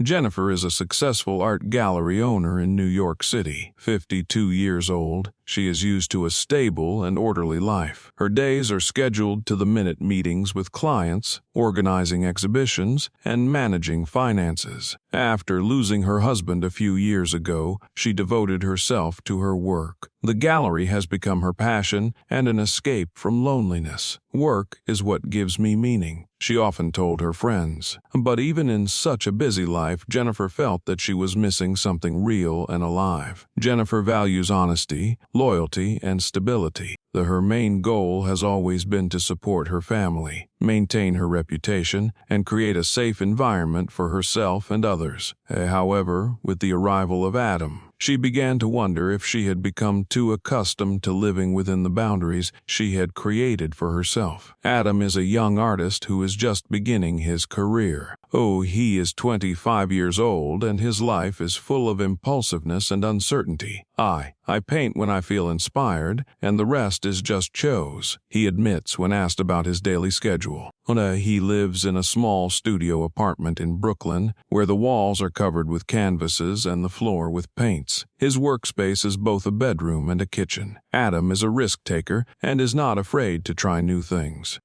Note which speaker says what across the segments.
Speaker 1: Jennifer is a successful art gallery owner in New York City. 52 years old, she is used to a stable and orderly life. Her days are scheduled to the minute meetings with clients, organizing exhibitions, and managing finances. After losing her husband a few years ago, she devoted herself to her work. The gallery has become her passion and an escape from loneliness. Work is what gives me meaning, she often told her friends. But even in such a busy life, Jennifer felt that she was missing something real and alive. Jennifer values honesty, loyalty, and stability. Her main goal has always been to support her family, maintain her reputation, and create a safe environment for herself and others. However, with the arrival of Adam, she began to wonder if she had become too accustomed to living within the boundaries she had created for herself. Adam is a young artist who is just beginning his career. He is 25 years old and his life is full of impulsiveness and uncertainty. I paint when I feel inspired, and the rest is just shows, he admits when asked about his daily schedule. He lives in a small studio apartment in Brooklyn, where the walls are covered with canvases and the floor with paints. His workspace is both a bedroom and a kitchen. Adam is a risk-taker and is not afraid to try new things.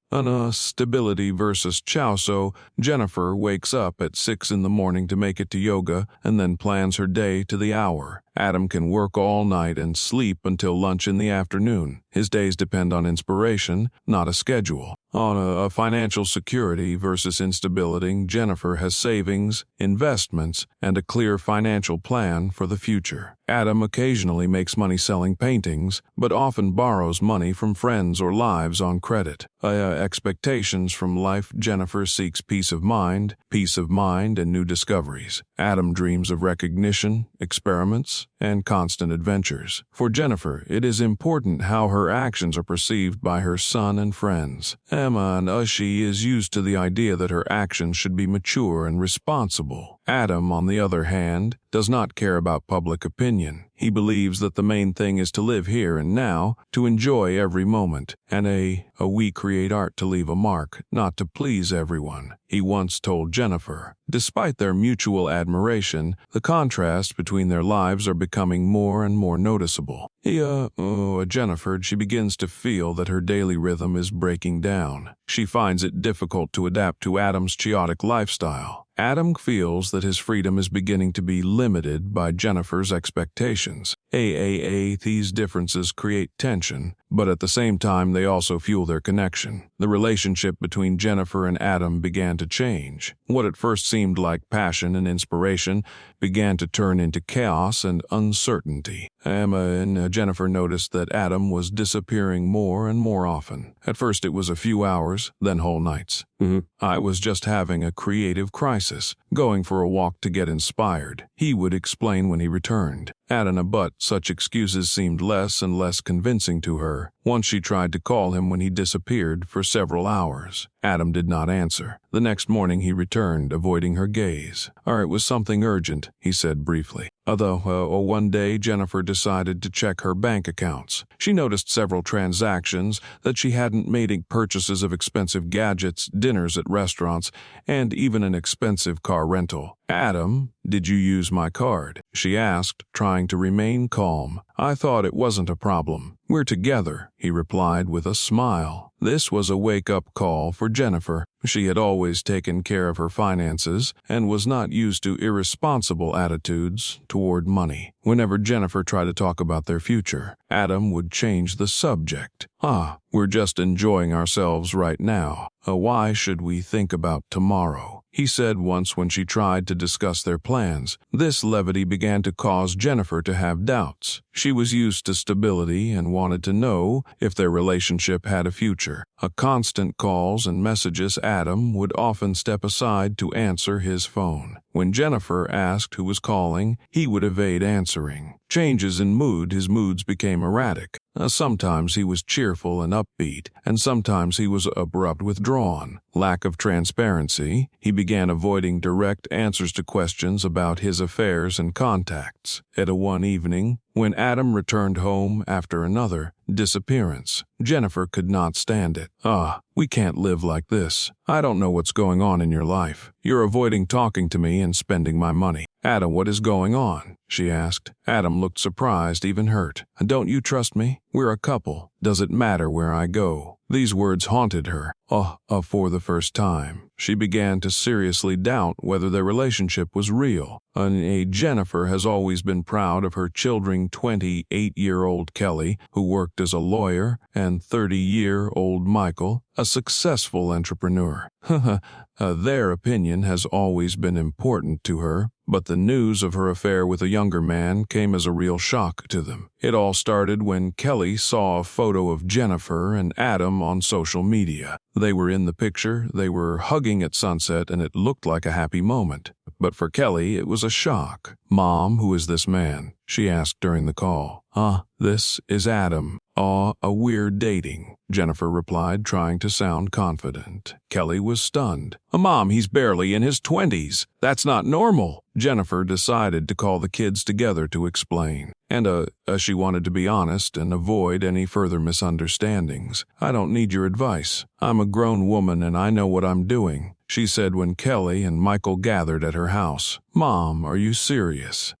Speaker 1: Stability versus chow. Jennifer wakes up at 6 in the morning to make it to yoga and then plans her day to the hour. Adam can work all night and sleep until lunch in the afternoon. His days depend on inspiration, not a schedule. On financial security versus instability, Jennifer has savings, investments, and a clear financial plan for the future. Adam occasionally makes money selling paintings, but often borrows money from friends or lives on credit. Expectations from life, Jennifer seeks peace of mind, and new discoveries. Adam dreams of recognition, experiments, and constant adventures. For Jennifer, it is important how her actions are perceived by her son and friends. She is used to the idea that her actions should be mature and responsible. Adam, on the other hand, does not care about public opinion. He believes that the main thing is to live here and now, to enjoy every moment, and we create art to leave a mark, not to please everyone, he once told Jennifer. Despite their mutual admiration, the contrast between their lives are becoming more and more noticeable. Jennifer, she begins to feel that her daily rhythm is breaking down. She finds it difficult to adapt to Adam's chaotic lifestyle. Adam feels that his freedom is beginning to be limited by Jennifer's expectations. These differences create tension, but at the same time they also fuel their connection. The relationship between Jennifer and Adam began to change. What at first seemed like passion and inspiration began to turn into chaos and uncertainty. Jennifer noticed that Adam was disappearing more and more often. At first it was a few hours, then whole nights. I was just having a creative crisis, going for a walk to get inspired, he would explain when he returned. But such excuses seemed less and less convincing to her. Once she tried to call him when he disappeared for several hours. Adam did not answer. The next morning he returned, avoiding her gaze. It was something urgent, he said briefly. One day Jennifer decided to check her bank accounts. She noticed several transactions that she hadn't made, purchases of expensive gadgets, dinners at restaurants, and even an expensive car rental. Adam, did you use my card? She asked, trying to remain calm. I thought it wasn't a problem. We're together, he replied with a smile. This was a wake-up call for Jennifer. She had always taken care of her finances and was not used to irresponsible attitudes toward money. Whenever Jennifer tried to talk about their future, Adam would change the subject. We're just enjoying ourselves right now. Why should we think about tomorrow? He said once when she tried to discuss their plans. This levity began to cause Jennifer to have doubts. She was used to stability and wanted to know if their relationship had a future. Constant calls and messages, Adam would often step aside to answer his phone. When Jennifer asked who was calling, he would evade answering. Changes in mood, his moods became erratic. Sometimes he was cheerful and upbeat, and sometimes he was abrupt, withdrawn, lack of transparency. He began avoiding direct answers to questions about his affairs and contacts. At one evening, when Adam returned home after another disappearance, Jennifer could not stand it. We can't live like this. I don't know what's going on in your life. You're avoiding talking to me and spending my money. Adam, what is going on? She asked. Adam looked surprised, even hurt. Don't you trust me? We're a couple. Does it matter where I go? These words haunted her. For the first time, she began to seriously doubt whether their relationship was real. Jennifer has always been proud of her children, 28-year-old Kelly, who worked as a lawyer, and 30-year-old Michael, a successful entrepreneur. Their opinion has always been important to her, but the news of her affair with a younger man came as a real shock to them. It all started when Kelly saw a photo of Jennifer and Adam on social media. They were in the picture, they were hugging at sunset, and it looked like a happy moment. But for Kelly, it was a shock. "Mom, who is this man?" she asked during the call. This is Adam. We're dating," Jennifer replied, trying to sound confident. Kelly was stunned. "Mom, he's barely in his 20s. That's not normal." Jennifer decided to call the kids together to explain. She wanted to be honest and avoid any further misunderstandings. "I don't need your advice. I'm a grown woman and I know what I'm doing," she said when Kelly and Michael gathered at her house. "Mom, are you serious?"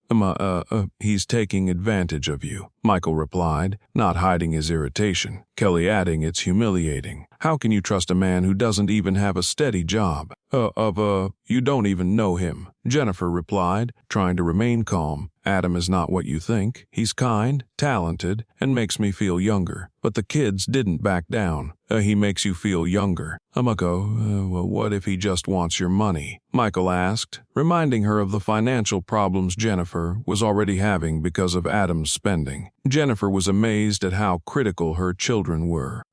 Speaker 1: He's taking advantage of you," Michael replied, not hiding his irritation. Kelly adding, "It's humiliating. How can you trust a man who doesn't even have a steady job?" You don't even know him," Jennifer replied, trying to remain calm. "Adam is not what you think. He's kind, talented, and makes me feel younger." But the kids didn't back down. He makes you feel younger." What if he just wants your money?" Michael asked, reminding her of the financial problems Jennifer was already having because of Adam's spending. Jennifer was amazed at how critical her children were.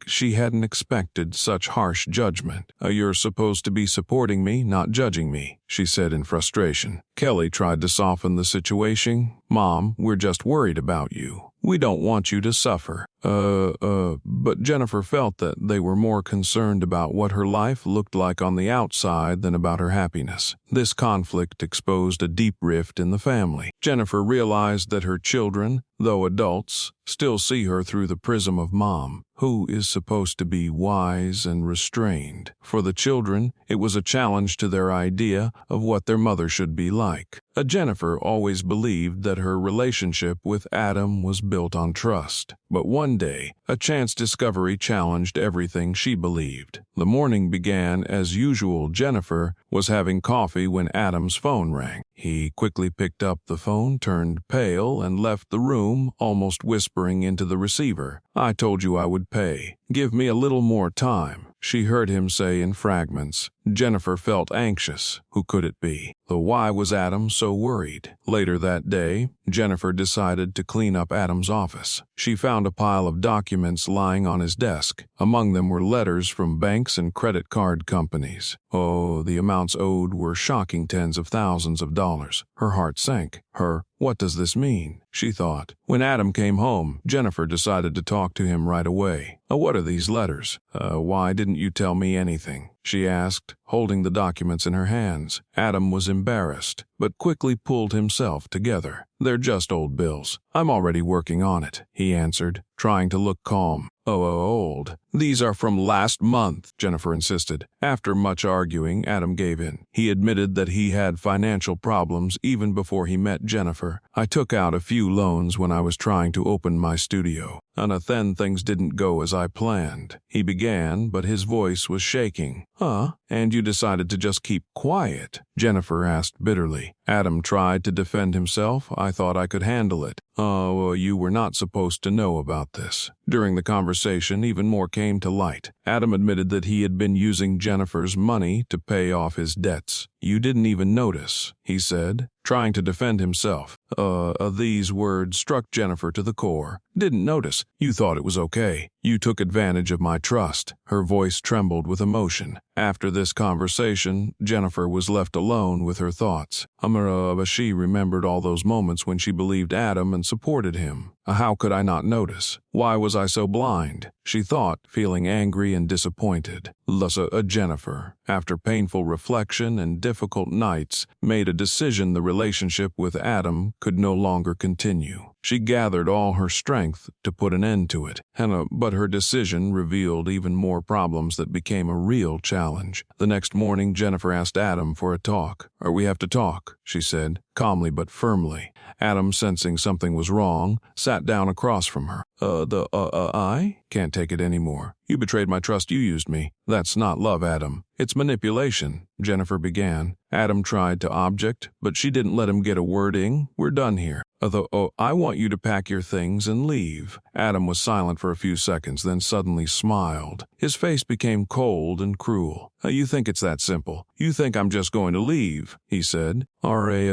Speaker 1: She hadn't expected such harsh judgment. "You're supposed to be supporting me, not judging me," she said in frustration. Kelly tried to soften the situation. "Mom, we're just worried about you. We don't want you to suffer." But Jennifer felt that they were more concerned about what her life looked like on the outside than about her happiness. This conflict exposed a deep rift in the family. Jennifer realized that her children, though adults, still see her through the prism of Mom, who is supposed to be wise and restrained. For the children, it was a challenge to their idea of what their mother should be like. Jennifer always believed that her relationship with Adam was built on trust. But one day, a chance discovery challenged everything she believed. The morning began as usual. Jennifer was having coffee when Adam's phone rang. He quickly picked up the phone, turned pale, and left the room, almost whispering into the receiver. "I told you I would pay. Give me a little more time," she heard him say in fragments. Jennifer felt anxious. Who could it be? Why was Adam so worried? Later that day, Jennifer decided to clean up Adam's office. She found a pile of documents lying on his desk. Among them were letters from banks and credit card companies. The amounts owed were shocking, tens of thousands of dollars. Her heart sank. What does this mean? She thought. When Adam came home, Jennifer decided to talk to him right away. "What are these letters? Why didn't you tell me anything?" she asked, holding the documents in her hands. Adam was embarrassed, but quickly pulled himself together. "They're just old bills. I'm already working on it," he answered, trying to look calm. Old. "These are from last month," Jennifer insisted. After much arguing, Adam gave in. He admitted that he had financial problems even before he met Jennifer. "I took out a few loans when I was trying to open my studio. And then things didn't go as I planned," he began, but his voice was shaking. And you decided to just keep quiet?" Jennifer asked bitterly. Adam tried to defend himself. "I thought I could handle it." You were not supposed to know about this." During the conversation, even more came to light. Adam admitted that he had been using Jennifer's money to pay off his debts. "You didn't even notice," he said, trying to defend himself. These words struck Jennifer to the core. "Didn't notice? You thought it was okay. You took advantage of my trust." Her voice trembled with emotion. After this conversation, Jennifer was left alone with her thoughts. She remembered all those moments when she believed Adam and supported him. How could I not notice? Why was I so blind? She thought, feeling angry and disappointed. Jennifer, after painful reflection and difficult nights, made a decision the relationship with Adam could no longer continue. She gathered all her strength to put an end to it, but her decision revealed even more problems that became a real challenge. The next morning, Jennifer asked Adam for a talk. "We have to talk," she said, calmly but firmly. Adam, sensing something was wrong, sat down across from her. I can't take it anymore. You betrayed my trust, you used me. That's not love, Adam. It's manipulation," Jennifer began. Adam tried to object, but she didn't let him get a word in. "We're done here. I want you to pack your things and leave." Adam was silent for a few seconds, then suddenly smiled. His face became cold and cruel. "You think it's that simple? You think I'm just going to leave?" he said.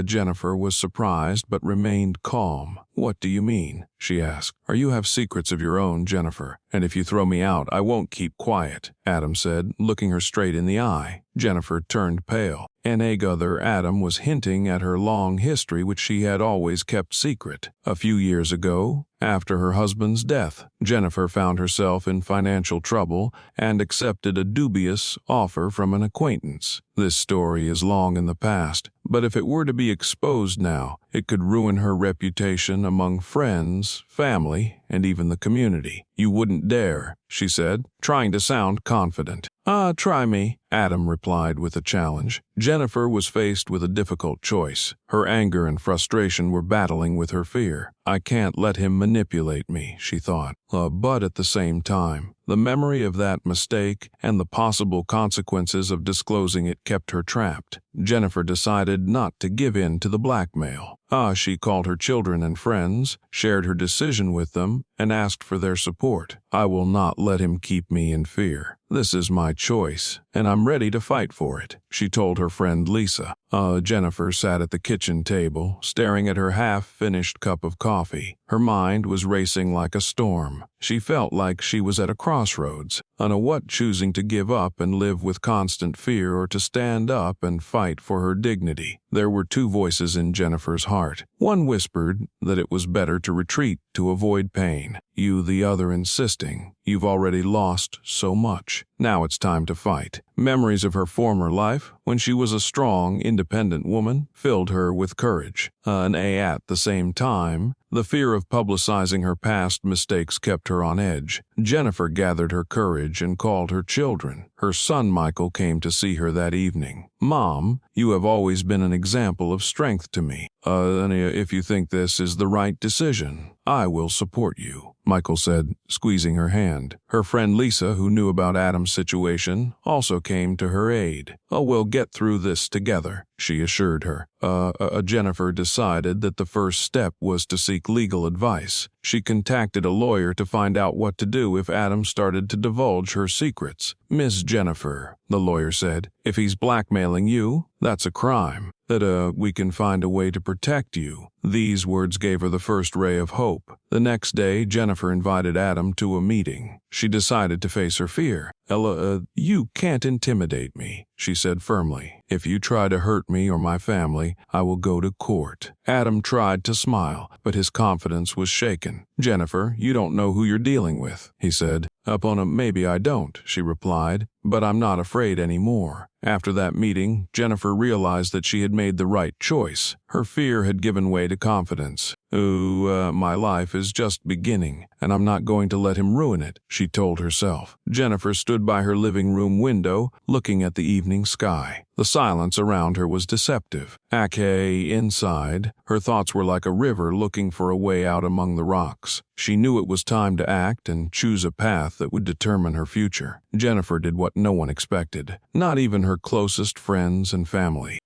Speaker 1: Jennifer was surprised but remained calm. "What do you mean?" she asked. "You have secrets of your own, Jennifer, and if you throw me out, I won't keep quiet," Adam said, looking her straight in the eye. Jennifer turned pale. Adam was hinting at her long history which she had always kept secret. A few years ago, after her husband's death, Jennifer found herself in financial trouble and accepted a dubious offer from an acquaintance. This story is long in the past, but if it were to be exposed now, it could ruin her reputation among friends, family, and even the community. "You wouldn't dare," she said, trying to sound confident. Try me," Adam replied with a challenge. Jennifer was faced with a difficult choice. Her anger and frustration were battling with her fear. "I can't let him manipulate me," she thought. But at the same time, the memory of that mistake and the possible consequences of disclosing it kept her trapped. Jennifer decided not to give in to the blackmail. She called her children and friends, shared her decision with them, and asked for their support. "I will not let him keep me in fear. This is my choice, and I'm ready to fight for it," she told her friend Lisa. Jennifer sat at the kitchen table, staring at her half-finished cup of coffee. Her mind was racing like a storm. She felt like she was at a crossroads, choosing to give up and live with constant fear or to stand up and fight for her dignity. There were two voices in Jennifer's heart. One whispered that it was better to retreat to avoid pain. The other insisting, "You've already lost so much. Now it's time to fight." Memories of her former life, when she was a strong, independent woman, filled her with courage. At the same time, the fear of publicizing her past mistakes kept her on edge. Jennifer gathered her courage and called her children. Her son Michael came to see her that evening. "Mom, you have always been an example of strength to me. If you think this is the right decision, I will support you," Michael said, squeezing her hand. Her friend Lisa, who knew about Adam's situation, also came to her aid. "We'll get through this together," she assured her. Jennifer decided that the first step was to seek legal advice. She contacted a lawyer to find out what to do if Adam started to divulge her secrets. "Miss Jennifer," the lawyer said, "if he's blackmailing you, that's a crime. We can find a way to protect you." These words gave her the first ray of hope. The next day, Jennifer invited Adam to a meeting. She decided to face her fear. "You can't intimidate me," she said firmly. "If you try to hurt me or my family, I will go to court." Adam tried to smile, but his confidence was shaken. "Jennifer, you don't know who you're dealing with," he said. "Maybe I don't," she replied, "but I'm not afraid anymore." After that meeting, Jennifer realized that she had made the right choice. Her fear had given way to confidence. My life is just beginning, and I'm not going to let him ruin it," she told herself. Jennifer stood by her living room window, looking at the evening sky. The silence around her was deceptive. Inside, her thoughts were like a river looking for a way out among the rocks. She knew it was time to act and choose a path that would determine her future. Jennifer did what no one expected, not even her closest friends and family.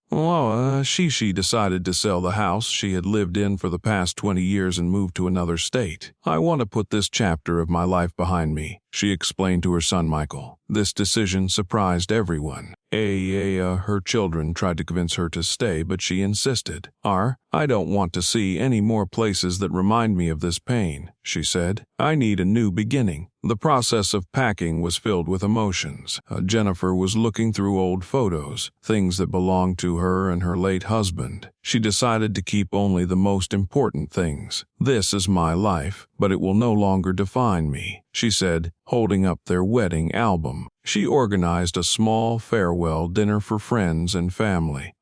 Speaker 1: She decided to sell the house she had lived in for the past 20 years and move to another state. "I want to put this chapter of my life behind me," she explained to her son Michael. This decision surprised everyone. Her children tried to convince her to stay, but she insisted. I don't want to see any more places that remind me of this pain, she said. I need a new beginning. The process of packing was filled with emotions. Jennifer was looking through old photos, things that belonged to her and her late husband. She decided to keep only the most important things. This is my life, but it will no longer define me, she said, holding up their wedding album. She organized a small farewell dinner for friends and family.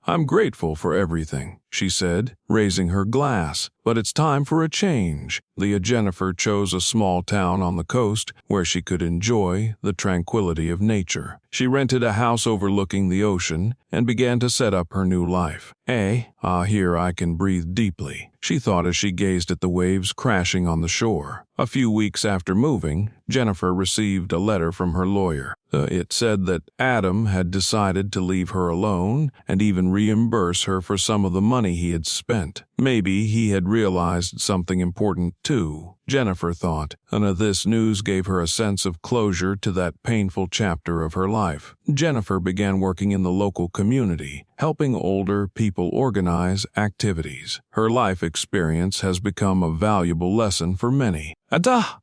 Speaker 1: I'm grateful for everything, she said, raising her glass, but it's time for a change. Jennifer chose a small town on the coast where she could enjoy the tranquility of nature. She rented a house overlooking the ocean and began to set up her new life. Here I can breathe deeply, she thought as she gazed at the waves crashing on the shore. A few weeks after moving, Jennifer received a letter from her lawyer. It said that Adam had decided to leave her alone and even reimburse her for some of the money he had spent. Maybe he had realized something important too, Jennifer thought, and this news gave her a sense of closure to that painful chapter of her life. Jennifer began working in the local community, helping older people organize activities. Her life experience has become a valuable lesson for many.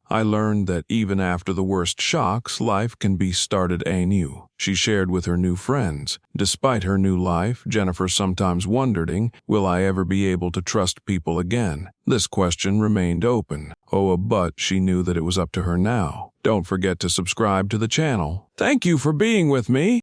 Speaker 1: I learned that even after the worst shocks, life can be started anew, she shared with her new friends. Despite her new life, Jennifer sometimes wondering, will I ever be able to trust people again? This question remained open. But she knew that it was up to her now. Don't forget to subscribe to the channel. Thank you for being with me.